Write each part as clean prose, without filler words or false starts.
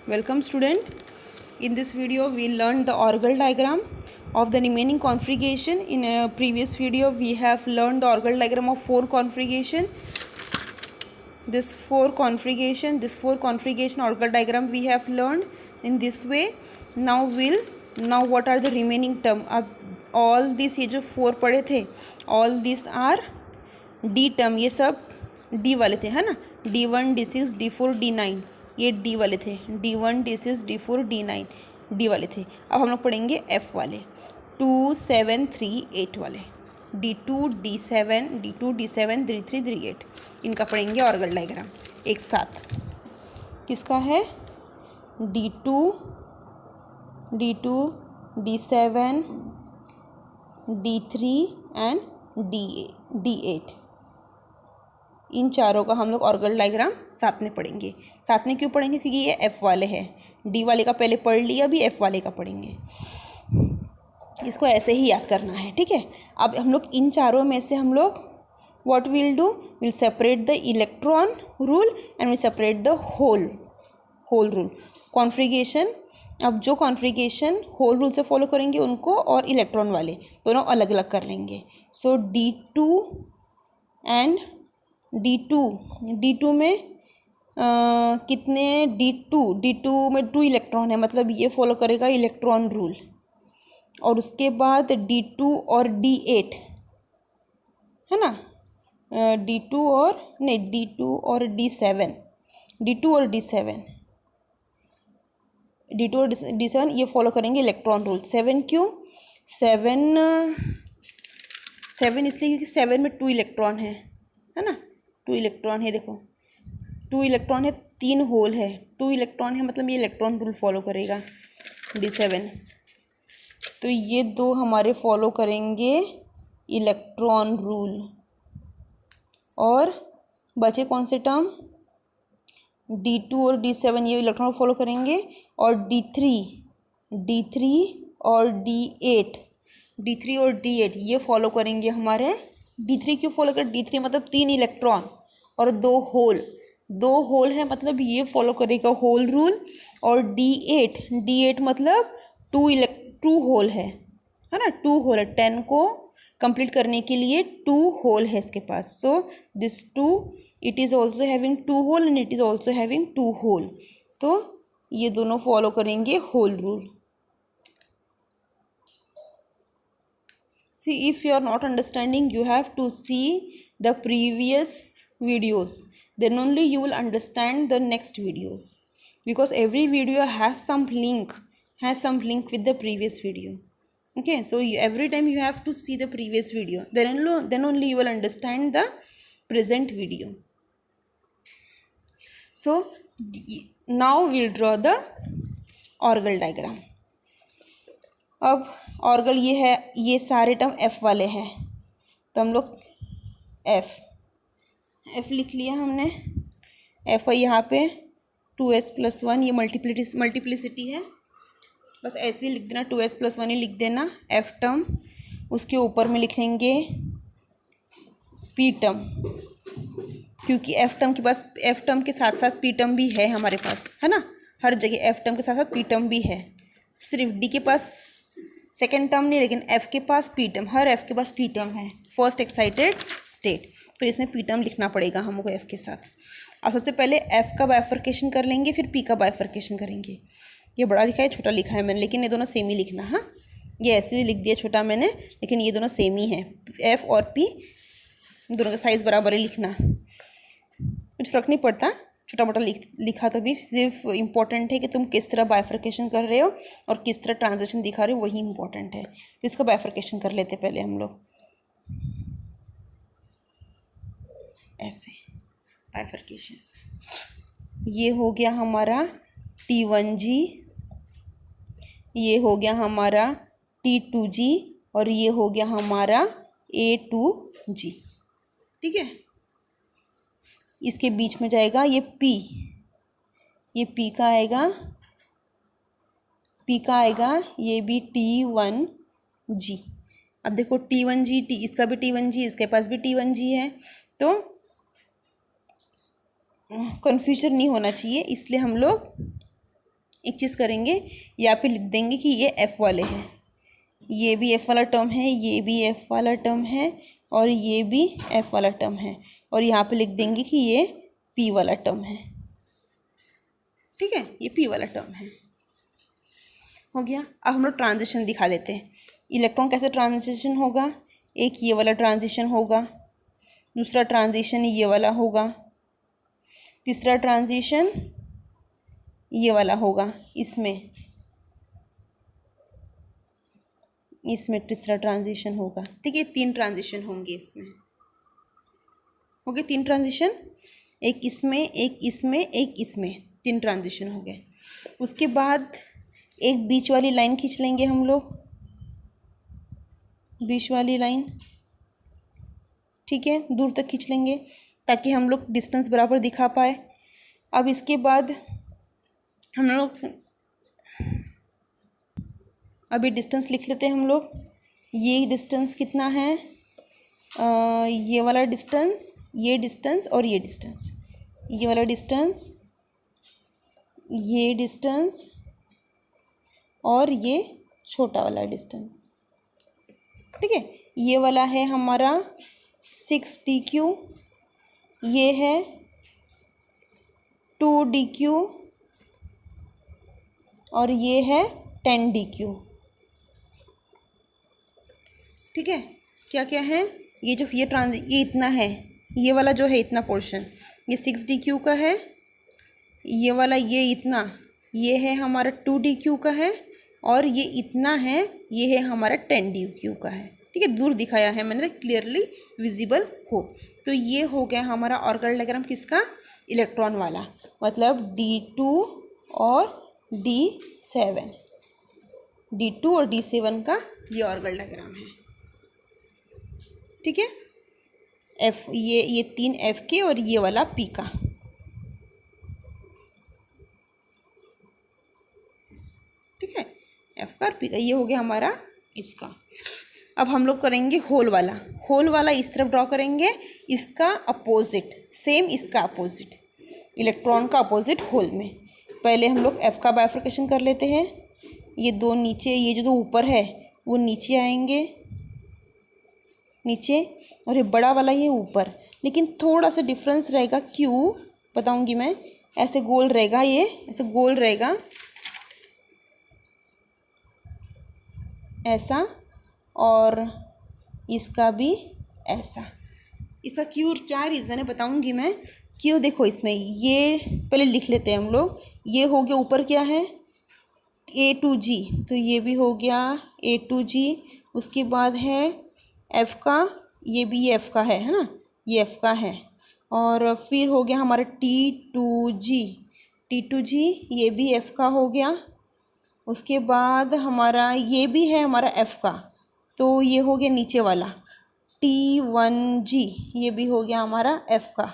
Welcome student. In this video we learned the orgal diagram of the remaining configuration. In a previous video we have learned the orgal diagram of four configuration. This four configuration orgal diagram we have learned in this way. Now what are the remaining term? अब all these ये जो four पढ़े थे, all these are D term. ये सब D वाले थे, है ना? D1, D6, D4, D9 ये D वाले थे. D1, D6, D4, D9 D वाले थे. अब हम लोग पढ़ेंगे F वाले 2, 7, 3, 8 वाले. D2, D7, D2, D7, D3, D8 इनका पढ़ेंगे ऑर्गल डायग्राम एक साथ. किसका है? D2, D7, D3 and D8. इन चारों का हम लोग ऑर्गल डायग्राम साथ में पढ़ेंगे. साथ में क्यों पढ़ेंगे? क्योंकि ये एफ़ वाले हैं. डी वाले का पहले पढ़ लिया, अभी एफ़ वाले का पढ़ेंगे. इसको ऐसे ही याद करना है, ठीक है. अब हम लोग इन चारों में से हम लोग what will do, will separate the electron rule and will separate the hole rule. Configuration, अब जो कॉन्फ़िगरेशन होल रूल से फॉलो करेंगे उनको और इलेक्ट्रॉन वाले दोनों अलग अलग कर लेंगे. सो D2 एंड D2 में कितने? D2 में 2 इलेक्ट्रॉन है, मतलब ये फॉलो करेगा इलेक्ट्रॉन रूल. और उसके बाद D2 और D8 है ना. D2 और D7 ये फॉलो करेंगे इलेक्ट्रॉन रूल. 7 क्यों? 7 इसलिए क्योंकि 7 में 2 इलेक्ट्रॉन है ना. 2 इलेक्ट्रॉन है, देखो 2 इलेक्ट्रॉन है, 3 होल है. 2 इलेक्ट्रॉन है मतलब ये इलेक्ट्रॉन रूल फॉलो करेगा D7. तो ये दो हमारे फॉलो करेंगे इलेक्ट्रॉन रूल. और बचे कौन से टर्म? D2 और D7 ये इलेक्ट्रॉन फॉलो करेंगे. और D3 और D8 ये फॉलो करेंगे हमारे. D3 क्यों फॉलो कर? D3 मतलब 3 इलेक्ट्रॉन और 2 होल है, मतलब ये फॉलो करेगा होल रूल. और D8 मतलब 2 होल है ना. 2 होल है. 10 को कंप्लीट करने के लिए 2 होल है इसके पास. So this 2 it is also having 2 hole and it is also having 2 hole. तो ये दोनों फॉलो करेंगे hole rule. See, if you are not understanding, you have to see the previous videos. Then only you will understand the next videos. Because every video has some link with the previous video. Okay, so every time you have to see the previous video. Then only you will understand the present video. So now we'll draw the orgal diagram. अब Orgel ये है, ये सारे term F वाले हैं, तो हम लोग एफ़ लिख लिया हमने. एफ़ है यहाँ पे 2s+1, ये मल्टीप्लिसिटी है, बस ऐसे ही लिख देना. 2s+1 ही लिख देना एफ़ टर्म. उसके ऊपर में लिखेंगे पी टर्म, क्योंकि एफ़ टर्म के साथ साथ पी टर्म भी है हमारे पास, है ना. हर जगह एफ़ टर्म के साथ साथ पी टर्म भी है. सिर्फ डी के पास सेकेंड टर्म नहीं, लेकिन एफ़ के पास पी टर्म, हर एफ़ के पास पी टर्म है, फर्स्ट एक्साइटेड स्टेट. तो इसमें पी टर्म लिखना पड़ेगा हमको एफ़ के साथ. अब सबसे पहले एफ़ का बाइफर्केशन कर लेंगे, फिर पी का बाइफर्केशन करेंगे. ये बड़ा लिखा है, छोटा लिखा है मैंने, लेकिन ये दोनों सेम ही लिखना. हाँ, ये ऐसे ही लिख दिया छोटा मैंने, लेकिन ये दोनों सेम ही है. एफ़ और पी दोनों का साइज़ बराबर ही लिखना, कुछ फ़र्क नहीं पड़ता. छोटा मोटा लिखा तो भी सिर्फ इम्पोर्टेंट है कि तुम किस तरह बाइफर्केशन कर रहे हो और किस तरह ट्रांजिशन दिखा रहे हो, वही इम्पोर्टेंट है. तो इसका बाइफर्केशन कर लेते पहले हम लोग. ऐसे बाइफर्केशन, ये हो गया हमारा T1G, ये हो गया हमारा T2G और ये हो गया हमारा A2G. ठीक है. इसके बीच में जाएगा ये P, ये P का आएगा, ये भी T1G. अब देखो T1G, इसका भी T1G, इसके पास भी T1G है, तो कन्फ्यूजन नहीं होना चाहिए, इसलिए हम लोग एक चीज़ करेंगे, यहाँ पे लिख देंगे कि ये F वाले हैं, ये भी F वाला टर्म है, ये भी F वाला टर्म है, और ये भी F वाला टर्म है, और यहाँ पे लिख देंगे कि ये P वाला टर्म है। ठीक है, ये P वाला टर्म है। हो गया। अब हम लोग ट्रांजिशन दिखा देते हैं। इलेक्ट्रॉन कैसे ट्रांजिशन होगा, एक ये वाला ट्रांजिशन होगा, दूसरा ट्रांजिशन ये वाला होगा, तीसरा ट्रांजिशन ये वाला होगा, इसमें तीसरा ट्रांजिशन होगा। ठीक है, 3 ट्रांजिशन होंगे इसमें। हो गए 3 ट्रांजिशन, एक इसमें, एक इसमें, एक इसमें, 3 ट्रांजिशन हो गए। उसके बाद एक बीच वाली लाइन खींच लेंगे हम लोग, बीच वाली लाइन। ठीक है, दूर तक खींच लेंगे ताकि हम लोग डिस्टेंस बराबर दिखा पाए। अब इसके बाद हम लोग अभी डिस्टेंस लिख लेते हैं हम लोग। ये डिस्टेंस कितना है, ये वाला डिस्टेंस, ये डिस्टेंस और ये डिस्टेंस, ये वाला डिस्टेंस, ये डिस्टेंस और ये छोटा वाला डिस्टेंस। ठीक है, ये वाला है हमारा 6dq, ये है 2dq और ये है 10dq। ठीक है, क्या क्या है, ये जो ये इतना है, ये वाला जो है इतना पोर्शन, ये 6dq का है, ये वाला ये इतना, ये है हमारा 2dq का है, और ये इतना है, ये है हमारा 10dq का है। ठीक है, दूर दिखाया है मैंने, क्लियरली विजिबल हो। तो ये हो गया हमारा ऑर्बिटल डायग्राम किसका, इलेक्ट्रॉन वाला, मतलब D2 और D7, D2 और D7 का ये ऑर्बिटल डायग्राम है। ठीक है, F, ये 3 F के और ये वाला P का। ठीक है, F का और P का, ये हो गया हमारा इसका। अब हम लोग करेंगे होल वाला। होल वाला इस तरफ ड्रॉ करेंगे, इसका अपोजिट, सेम इसका अपोजिट, इलेक्ट्रॉन का अपोजिट होल में। पहले हम लोग F का बाइफर्केशन कर लेते हैं। ये दो नीचे, ये जो ऊपर है वो नीचे आएंगे, नीचे, और ये बड़ा वाला ये ऊपर, लेकिन थोड़ा सा डिफरेंस रहेगा, क्यों बताऊंगी मैं। ऐसे गोल रहेगा, ये ऐसे गोल रहेगा, ऐसा, और इसका भी ऐसा। इसका क्यों, क्या रीज़न है बताऊंगी मैं। क्यों, देखो इसमें ये पहले लिख लेते हैं हम लोग। ये हो गया ऊपर क्या है, A2G, तो ये भी हो गया A2G। उसके बाद है F का, ये भी F का है ना, ये F का है। और फिर हो गया हमारा T2G, T2G ये भी F का हो गया। उसके बाद हमारा ये भी है हमारा F का, तो ये हो गया नीचे वाला T1G, ये भी हो गया हमारा F का।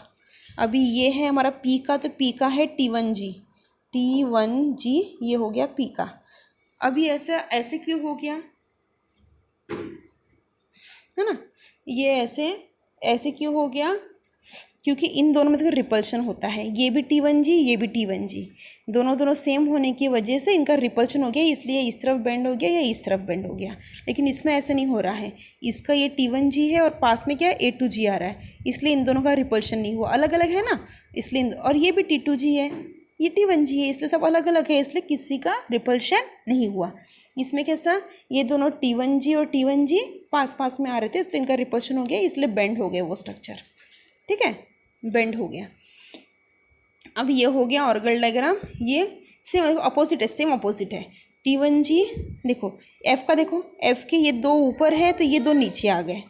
अभी ये है हमारा P का, तो P का है T1G, T1G ये हो गया P का। अभी ऐसे क्यों हो गया है ना, ये ऐसे क्यों हो गया, क्योंकि इन दोनों में देखो रिपल्शन होता है, ये भी T1G, ये भी T1G, दोनों सेम होने की वजह से इनका रिपल्शन हो गया, इसलिए इस तरफ बेंड हो गया या इस तरफ बेंड हो गया। लेकिन इसमें ऐसा नहीं हो रहा है, इसका ये T1G है और पास में क्या A2G आ रहा है, इसलिए इन दोनों का रिपल्शन नहीं हुआ, अलग अलग है ना, इसलिए। और ये भी T2G है, ये T1G है, इसलिए सब अलग अलग है, इसलिए किसी का रिपल्शन नहीं हुआ। इसमें कैसा, ये दोनों T1G और T1G पास पास में आ रहे थे, इसलिए इनका रिपल्शन हो गया, इसलिए बेंड हो गया वो स्ट्रक्चर। ठीक है, बेंड हो गया। अब ये हो गया ऑर्बिटल डायग्राम, ये सेम अपोजिट है, सेम अपोजिट है। T1G देखो, F का देखो, F के ये दो ऊपर है तो ये दो नीचे आ गए, है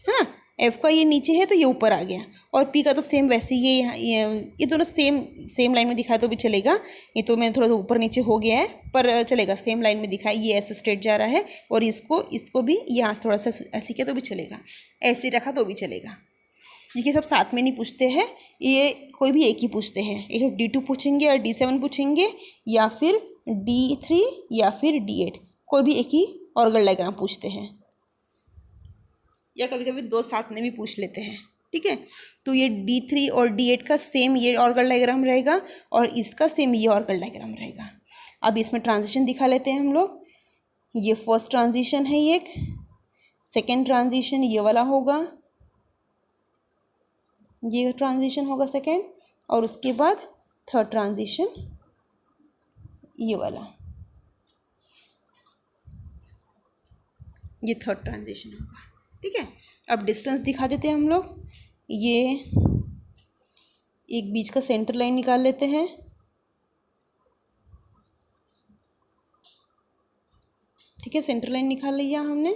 ना, F का ये नीचे है तो ये ऊपर आ गया, और P का तो सेम वैसे ये दोनों सेम लाइन में दिखाया तो भी चलेगा। ये तो मैं थोड़ा सा ऊपर नीचे हो गया है, पर चलेगा, सेम लाइन में दिखाया, ये ऐसे स्ट्रेट जा रहा है, और इसको भी यहाँ से थोड़ा सा ऐसे किया तो भी चलेगा, ऐसे रखा तो भी चलेगा। ये सब साथ में नहीं पूछते हैं, ये कोई भी एक ही पूछते हैं, एक D2 पूछेंगे और D7 पूछेंगे, या फिर D3 या फिर D8, कोई भी एक ही ऑर्बिटल डायग्राम पूछते हैं, या कभी कभी दो साथ में भी पूछ लेते हैं। ठीक है, तो ये D3 और D8 का सेम ये ऑर्बिटल डायग्राम रहेगा, और इसका सेम ये ऑर्बिटल डायग्राम रहेगा। अब इसमें ट्रांजिशन दिखा लेते हैं हम लोग। ये फर्स्ट ट्रांजिशन है, ये एक सेकेंड ट्रांजिशन ये वाला होगा, ये ट्रांजिशन होगा सेकेंड, और उसके बाद थर्ड ट्रांजिशन ये वाला, ये थर्ड ट्रांजिशन होगा। ठीक है, अब डिस्टेंस दिखा देते हैं हम लोग। ये एक बीच का सेंटर लाइन निकाल लेते हैं। ठीक है, सेंटर लाइन निकाल लिया हमने।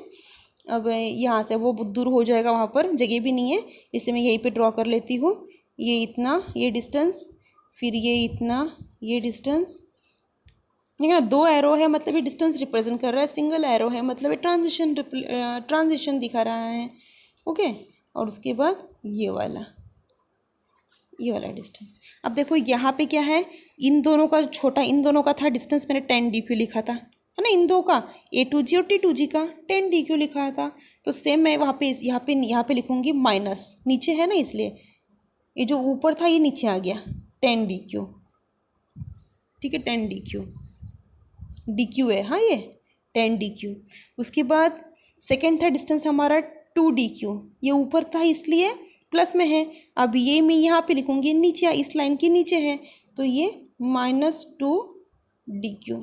अब यहाँ से वो दूर हो जाएगा, वहाँ पर जगह भी नहीं है, इसलिए मैं यहीं पे ड्रॉ कर लेती हूँ। ये इतना, ये डिस्टेंस, फिर ये इतना, ये डिस्टेंस। ठीक है ना, दो एरो है मतलब ये डिस्टेंस रिप्रेजेंट कर रहा है, सिंगल एरो है मतलब ये ट्रांजिशन दिखा रहा है। ओके, और उसके बाद ये वाला डिस्टेंस। अब देखो यहाँ पे क्या है, इन दोनों का छोटा, इन दोनों का था डिस्टेंस, मैंने 10 DQ लिखा था, है ना, इन दो का A2G और T2G का 10 DQ लिखा था। तो सेम मैं वहाँ पे यहाँ पे लिखूँगी माइनस, नीचे है ना इसलिए, ये जो ऊपर था ये नीचे आ गया 10 DQ। ठीक है, 10 DQ है, हाँ ये 10 DQ। उसके बाद सेकेंड था डिस्टेंस हमारा 2 DQ, ये ऊपर था इसलिए प्लस में है। अब ये मैं यहाँ पे लिखूँगी नीचे, इस लाइन के नीचे है, तो ये -2 DQ।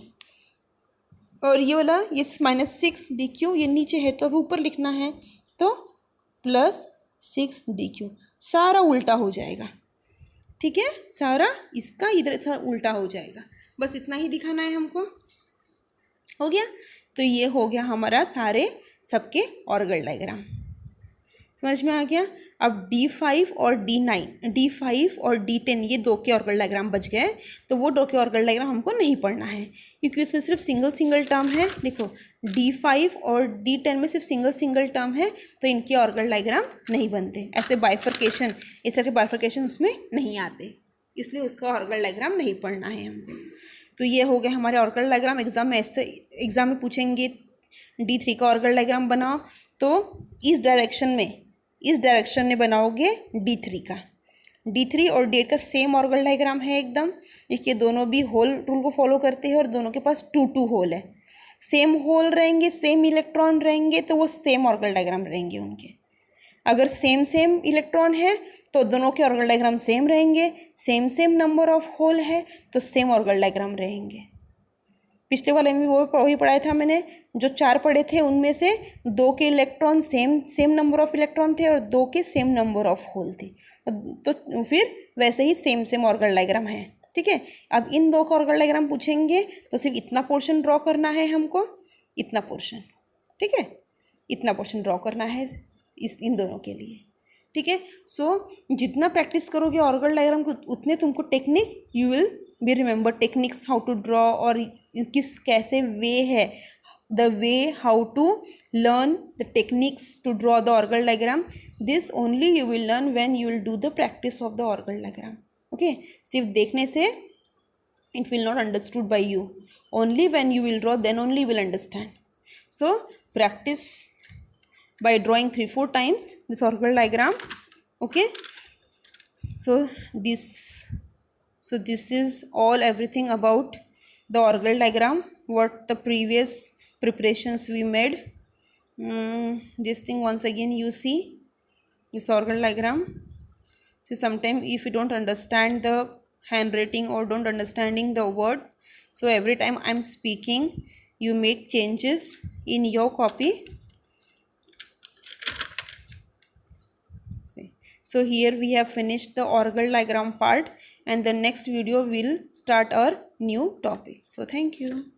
और ये वाला ये -6 DQ, ये नीचे है तो अभी ऊपर लिखना है, तो +6 DQ। सारा उल्टा हो जाएगा। ठीक है, सारा इसका इधर से उल्टा हो जाएगा। बस इतना ही दिखाना है हमको। हो गया, तो ये हो गया हमारा सारे सबके ऑर्गल डायग्राम। समझ में आ गया। अब D5 और D5 और D10 ये दो के ऑर्गल डायग्राम बच गए, तो वो दो के ऑर्गल डायग्राम हमको नहीं पढ़ना है, क्योंकि उसमें सिर्फ सिंगल टर्म है। देखो D5 और D10 में सिर्फ सिंगल टर्म है, तो इनके ऑर्गल डायग्राम नहीं बनते। ऐसे बाइफर्केशन, इस तरह के बाइफर्केशन उसमें नहीं आते, इसलिए उसका ऑर्गल डायग्राम नहीं पढ़ना है हमको। तो ये हो गए हमारे ऑर्गल डायग्राम। एग्जाम में पूछेंगे D3 का ऑर्गल डायग्राम बनाओ, तो इस डायरेक्शन में बनाओगे D3 का। D3 और D8 का सेम ऑर्गल डायग्राम है एकदम। देखिए दोनों भी होल रूल को फॉलो करते हैं और दोनों के पास 2 होल है। सेम होल रहेंगे, सेम इलेक्ट्रॉन रहेंगे, तो वो सेम ऑर्गल डायग्राम रहेंगे उनके। अगर सेम इलेक्ट्रॉन है तो दोनों के ऑर्गल डायग्राम सेम रहेंगे। सेम नंबर ऑफ होल है तो सेम ऑर्गल डायग्राम रहेंगे। पिछले वाले में वो वही पढ़ाया था मैंने, जो 4 पढ़े थे उनमें से 2 के electron same number of electron थे और 2 के सेम नंबर ऑफ होल थे, तो फिर वैसे ही सेम ऑर्गल डायग्राम है। ठीक है, अब इन 2 का ऑर्गल डायग्राम पूछेंगे तो सिर्फ इतना पोर्शन ड्रॉ करना है हमको, इतना पोर्शन। ठीक है, इतना पोर्शन ड्रॉ करना है इन दोनों के लिए। ठीक है, सो जितना प्रैक्टिस करोगे ऑर्गल डायग्राम को, उतने तुमको technique you will be remember, techniques how to draw, और किस कैसे वे है, the way how to learn the techniques to draw the organ diagram. This only you will learn when you will do the practice of the organ diagram. Okay, सिर्फ देखने से it will not understood by you, only when you will draw then only you will understand. So practice by drawing 3-4 times this orbital diagram. Okay, so this is all everything about the orbital diagram, what the previous preparations we made. This thing once again you see this orbital diagram. So sometimes if you don't understand the handwriting or don't understanding the word, so every time I'm speaking you make changes in your copy. So here we have finished the orbital diagram part, and the next video will start our new topic. So thank you.